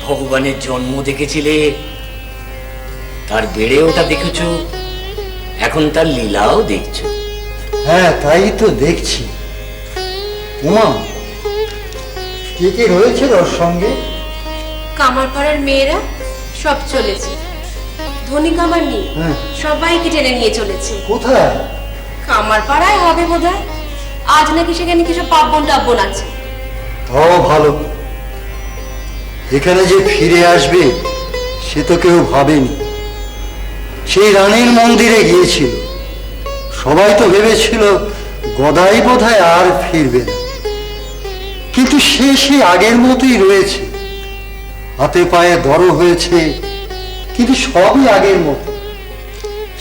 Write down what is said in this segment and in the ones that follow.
ভগবানের জন্ম দেখেছিলে, তার বেড়ে ওটা দেখেছো, এখন তার লীলাও দেখছো। হ্যাঁ, তাই তো দেখছি। উমা, কে কে রয়েছে ওর সঙ্গে? কামারপাড়ার মেয়েরা সব চলেছে, ধনী কামার নিয়ে সবাইকে টেনে নিয়ে চলেছে। কোথায়? কামারপাড়ায় হবে বোধহয়। আজ নাকি সেখানে কিছু পার্বণ টাব্বন আছে। তাও ভালো। এখানে যে ফিরে আসবে সে তো কেউ ভাবেনি। সেই রানীর মন্দিরে গিয়েছিল, সবাই তো ভেবেছিল গদাই বোধহয় আর ফিরবে না, কিন্তু সে সেই আগের মতোই রয়েছে। হাতে পায়ে দড় হয়েছে, কিন্তু সবই আগের মতো।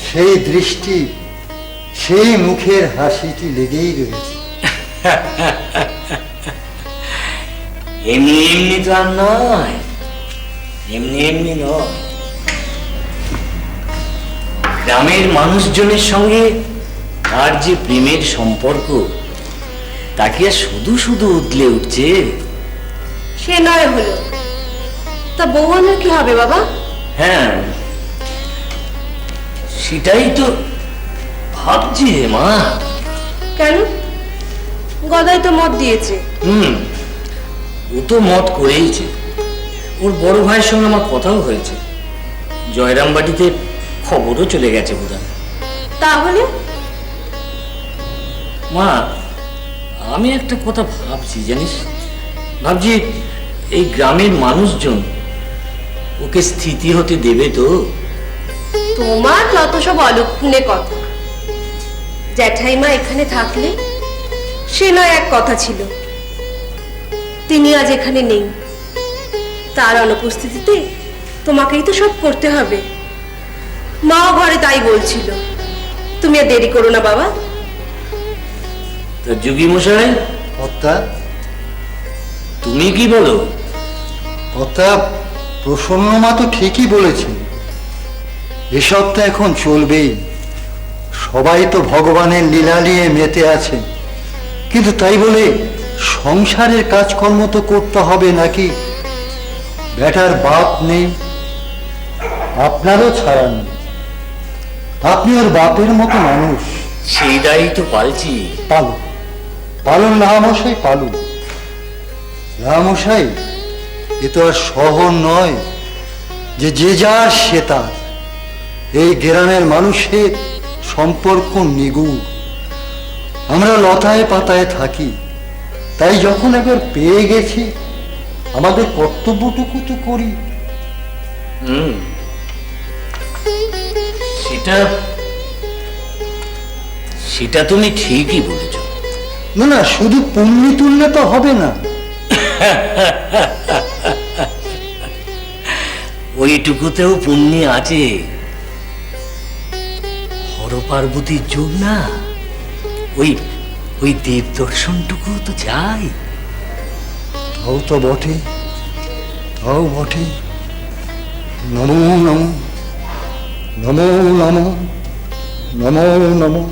সেই দৃষ্টি, সেই মুখের হাসিটি লেগেই রয়েছে। এমনি এমনি তো আর নয়, এমনি এমনি নয়। গ্রামের মানুষজনের সঙ্গে তার যে প্রেমের সম্পর্ক, তাকে আর শুধু শুধু উতলে উঠছে। সে নয় হলো, তা বৌমানের কি হবে বাবা? হ্যাঁ, সেটাই তো ভাবছি রে মা। কেন? গদাই তো মত দিয়েছে। ও তো মত করেইছে। ওর বড় ভাইয়ের সঙ্গে আমার কথাও হয়েছে, জয়রামবাটিতে খবরও চলে গেছে বোধহয়। তাহলে মা, আমি একটা কথা ভাবছি জানিস, ভাবছি এই গ্রামের মানুষজন ওকে স্থিতি হতে দেবে তো? তোমার যত সব অলক্ষণে কথা। জ্যাঠাইমা এখানে থাকলে সে নয় এক কথা ছিল, তিনি আজ এখানে নেই। তার অনুপস্থিতিতে তোমাকেই তো সব করতে হবে। মাও ঘরে তাই বলছিল। তুমি আর দেরি করো না বাবা। তা যোগী মশাই, কর্তা, তুমি কি বলো? কর্তা, প্রসন্ন মা তো ঠিকই বলেছেন। এসব তো এখন চলবেই। সবাই তো ভগবানের লীলা নিয়ে মেতে আছে, কিন্তু তাই বলে সংসারের কাজকর্ম তো করতে হবে নাকি? বেটার বাপ নেই, আপনারও ছাড়া নেই। আপনি ওর বাপের মতো মানুষ। সেই দায়ী তো পালছি। পালুন, পালুন রামশাই, পালুন। রামশাই, এ তো আর শহর নয় যে যে যার সে তার। এই গ্রামের মানুষের সম্পর্ক নিগুড়। আমরা লতায় পাতায় থাকি, তাই যখন একবার পেয়ে গেছি আমাদের কর্তব্যটুকু তো করি। সেটা সেটা তুমি ঠিকই বলেছ। না না, শুধু পুণ্যি তুললে তো হবে না। ওইটুকুতেও পুণ্যি আছে। হর পার্বতীর যোগ না, ওই ওই দেব দর্শনটুকু তো চাই। তাও তো বটে, তাও বটে। নমো নমো, নমো নমো, নমো নমো।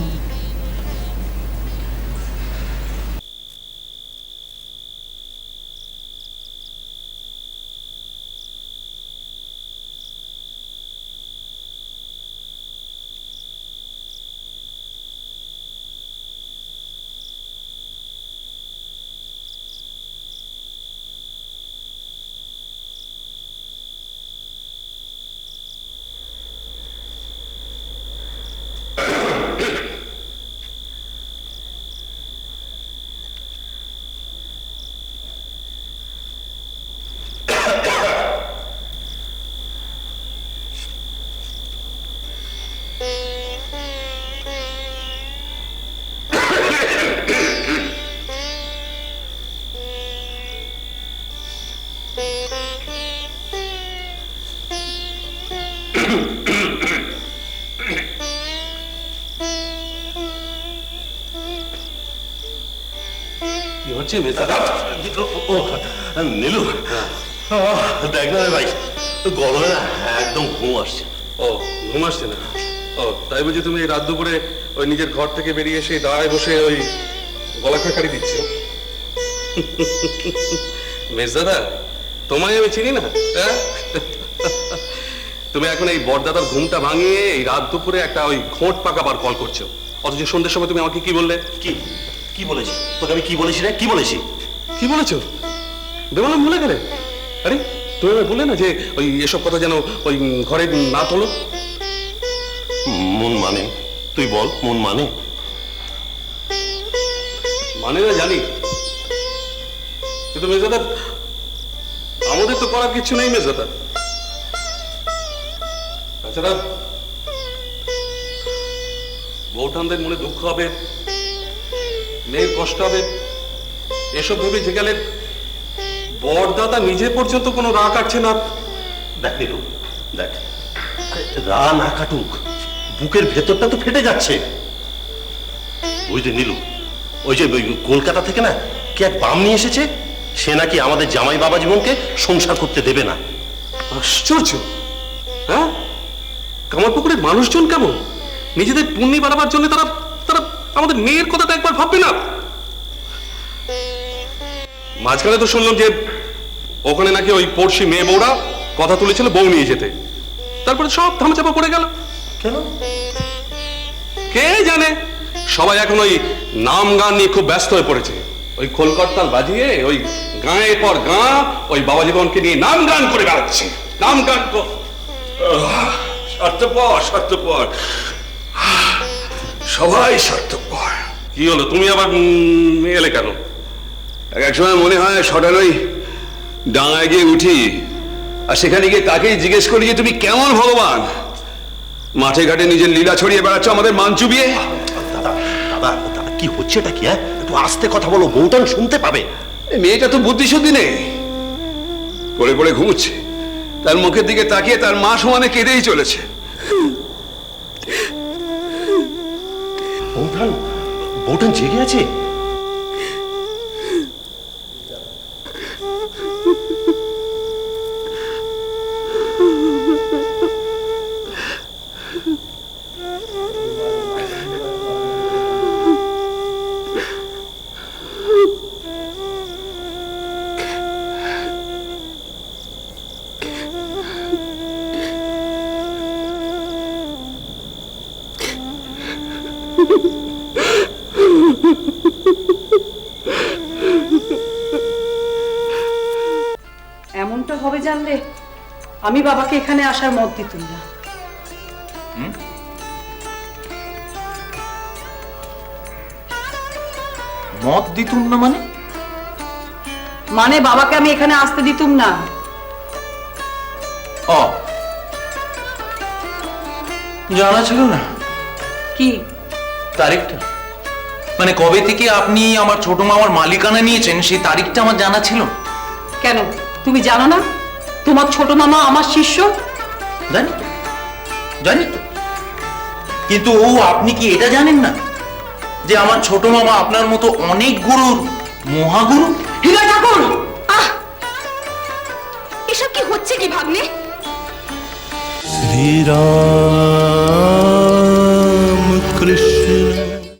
নীলু, দেখ না ভাই, গরমে না একদম ঘুম আসছে। ও, ঘুম আসছে না? ও, তাই বুঝি তুমি রাত দুপুরে ওই নিজের ঘর থেকে বেরিয়ে এসে দাঁড়ায় বসে ওই গলা খাকারি দিচ্ছ? মেজদাদা, তোমায় আমি চিনি না, হ্যাঁ? তুমি এখন এই বড়দাদার ঘুমটা ভাঙিয়ে এই রাত দুপুরে একটা ওই ঘোঁট পাকাবার কল করছো, অথচ সন্ধ্যের সময় তুমি আমাকে কি বললে? কি কি বলেছি তোকে? আমি কি বলেছি রে? কি বলেছি? কি বলেছো? বেমালাম ভুলে গেলে? আরে তুমি আমায় বললে না যে ওই এসব কথা যেন ওই ঘরে না তোলো? মন মানে? তুই বল, মন মানে? মানে না জানি, কিন্তু মেজদাদা আমাদের তো করার কিছু নেই মেজদাদা। তাছাড়া বৌঠানদের মনে দুঃখ হবে, মেয়ের কষ্ট হবে, এসব ভেবে যে গেলে বড়দাদা নিজে পর্যন্ত কোনো রাগ কাটছে না। দেখ নিলু, দেখ, আরে রা না কাটুক, বুকের ভেতরটা তো ফেটে যাচ্ছে। বুঝলি নীলু, ওই যে ওই কলকাতা থেকে না কে এক বাম নিয়ে এসেছে, সে নাকি আমাদের জামাই বাবা জীবনকে সংসার করতে দেবে না। আশ্চর্য! হ্যাঁ, কামারপুকুরের মানুষজন কেমন? নিজেদের পুণ্যি বাড়াবার জন্য তারা তারা আমাদের মেয়ের কথাটা একবার ভাববে না? মাঝখানে তো শুনলাম যে ওখানে নাকি ওই পড়শি মেয়ে বউরা কথা তুলেছিল বউ নিয়ে যেতে, তারপরে সব ধামাচাপা পড়ে গেল। কেন? কে জানে, সবাই এখন ওই নাম গান নিয়ে খুব ব্যস্ত হয়ে পড়েছে। ওই খোলকর্তাল বাজিয়ে ওই গাঁয়ের পর গাঁ ওই বাবা জীবনকে নিয়ে নাম গান করে বেড়াচ্ছে। নাম গান স্বার্থপর, স্বার্থপর, সবাই স্বার্থপর। কি হলো, তুমি আবার এলে কেন? এক সময় মনে হয় সডানই ডাঙায় গিয়ে উঠি, আর সেখানে গিয়ে তাকেই জিজ্ঞেস করি যে তুমি কেমন ভগবান? মাঠে ঘাটে নিজের লীলা ছড়িয়ে বেড়াচ্ছ আমাদের মান চুবিয়ে। দাদা দাদা দাদা, কি হচ্ছে এটা? কি? হ্যাঁ, একটু আস্তে কথা বলো, বউটান শুনতে পাবে। এই মেয়েটা তো বুদ্ধিশুদ্ধি নেই, পড়ে পড়ে ঘুমুচ্ছে, তার মুখের দিকে তাকিয়ে তার মা সমানে কেঁদেই চলেছে। বউটান, বউটান জেগে আছে? এমনটা হবে জানলে আমি বাবাকে এখানে আসার মত দিতুম না। মত দিতুম না মানে? মানে বাবাকে আমি এখানে আসতে দিতুম না। ও, জানা ছিল না কি তারিখটা? মানে কবে থেকে আপনি আমার ছোট মামার মালিকানা নিয়েছেন সেই তারিখটা আমার জানা ছিল? কেন তুমি জানো না তোমার ছোট মামা আমার শিষ্য? জানি তো, জানি তো, কিন্তু ও আপনি কি এটা জানেন না যে আমার ছোট মামা আপনার মতো অনেক গুরুর মহাগুরু? হৃদয় ঠাকুর, আহ, এসব কি হচ্ছে কি ভাগ্নে? শ্রীরাম